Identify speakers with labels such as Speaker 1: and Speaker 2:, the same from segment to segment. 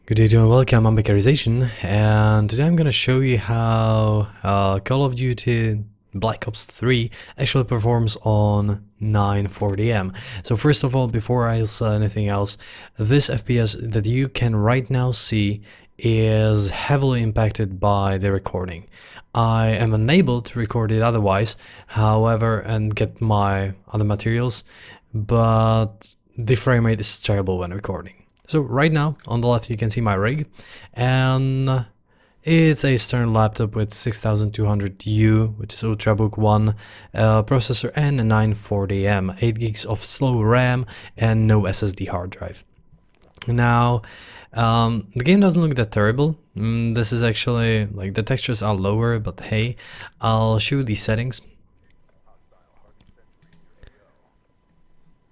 Speaker 1: Good day and welcome, I'm Bakerization, and today I'm gonna show you how Call of Duty Black Ops 3 actually performs on 940M. So first of all, before I say anything else, this FPS that you can right now see is heavily impacted by the recording. I am unable to record it otherwise, however, and get my other materials, but the frame rate is terrible when recording. So right now, on the left, you can see my rig, and it's a Stern laptop with 6200U, which is Ultrabook 1 processor, and a 940M, 8 gigs of slow RAM, and no SSD hard drive. Now, the game doesn't look that terrible. This is actually, like, the textures are lower, but hey, I'll show you the settings.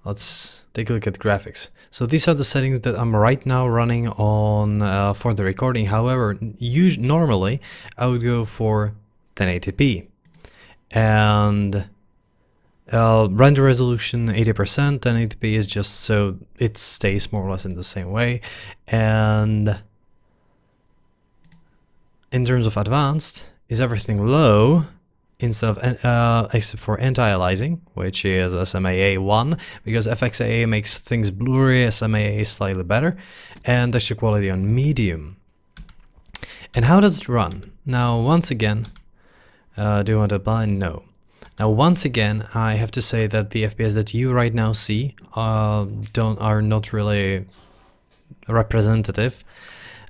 Speaker 1: Let's take a look at graphics. So these are the settings that I'm right now running on for the recording. However, normally I would go for 1080p and render resolution 80%. 1080p is just so it stays more or less in the same way. And in terms of advanced, is everything low? Instead of except for anti-aliasing, which is SMAA 1, because FXAA makes things blurry, SMAA is slightly better, and texture quality on medium. And how does it run? Now, once again, do you want to apply? No. Now, once again, I have to say that the FPS that you right now see are not really representative.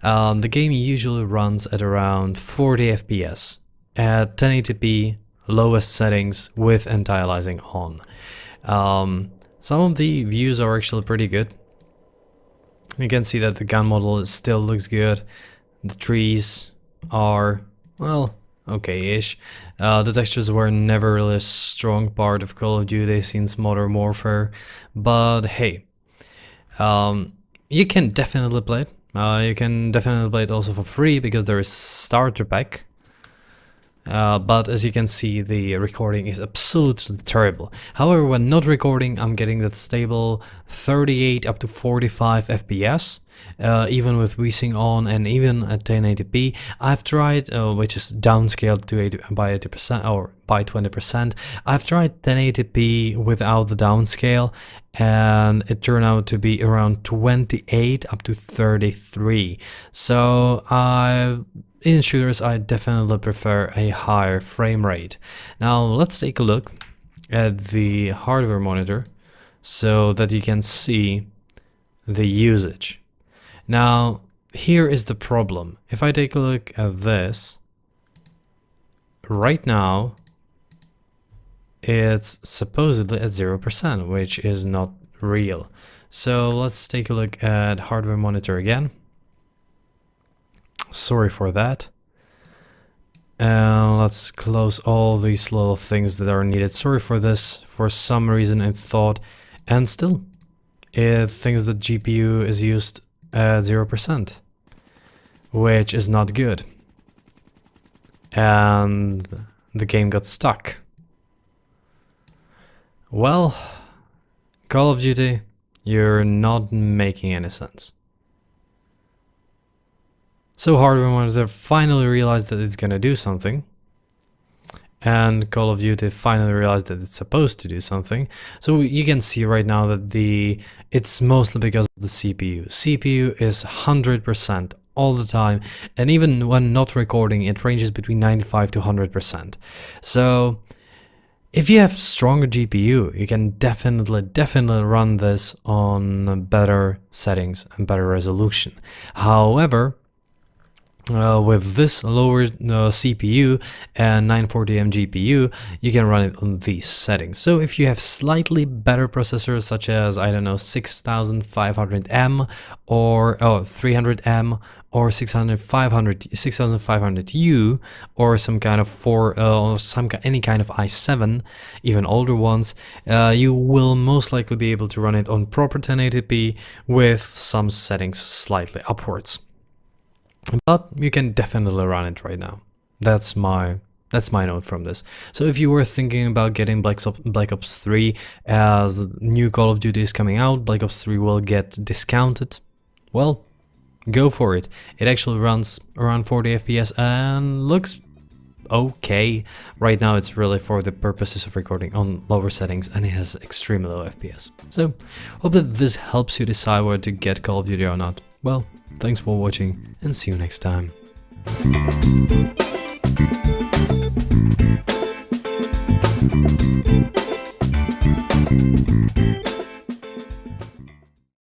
Speaker 1: The game usually runs at around 40 FPS. At 1080p, lowest settings with anti-aliasing on. Some of the views are actually pretty good. You can see that the gun model still looks good. The trees are, well, okay-ish. The textures were never really a strong part of Call of Duty since Modern Warfare. But hey, you can definitely play it. You can definitely play it also for free because there is starter pack. But as you can see, the recording is absolutely terrible. However, when not recording, I'm getting that stable 38 up to 45 FPS, even with VSync on and even at 1080p. I've tried, which is downscaled to by 80% or by 20%. I've tried 1080p without the downscale, and it turned out to be around 28 up to 33. So in shooters, I definitely prefer a higher frame rate. Now let's take a look at the hardware monitor so that you can see the usage. Now here is the problem. If I take a look at this, right now it's supposedly at 0%, which is not real. So let's take a look at hardware monitor again. Sorry for that. And let's close all these little things that are needed. Sorry for this. For some reason I thought, and still it thinks that GPU is used at 0%, which is not good. And the game got stuck. Well, Call of Duty, you're not making any sense. So hardware monitor finally realized that it's gonna do something, and Call of Duty finally realized that it's supposed to do something. So you can see right now that it's mostly because of the CPU. CPU is 100% all the time, and even when not recording, it ranges between 95 to 100%. So if you have stronger GPU, you can definitely run this on better settings and better resolution. However, with this lower CPU and 940M GPU, you can run it on these settings. So if you have slightly better processors, such as, I don't know, 6500M or 300M or 6500U or some kind of any kind of i7, even older ones, you will most likely be able to run it on proper 1080p with some settings slightly upwards. But you can definitely run it right now. That's my note from this. So if you were thinking about getting Black Ops 3 as new Call of Duty is coming out, Black Ops 3 will get discounted, well, go for it. It actually runs around 40 FPS and looks okay. Right now it's really for the purposes of recording on lower settings, and it has extremely low FPS. So hope that this helps you decide whether to get Call of Duty or not. Well, thanks for watching and see you next time.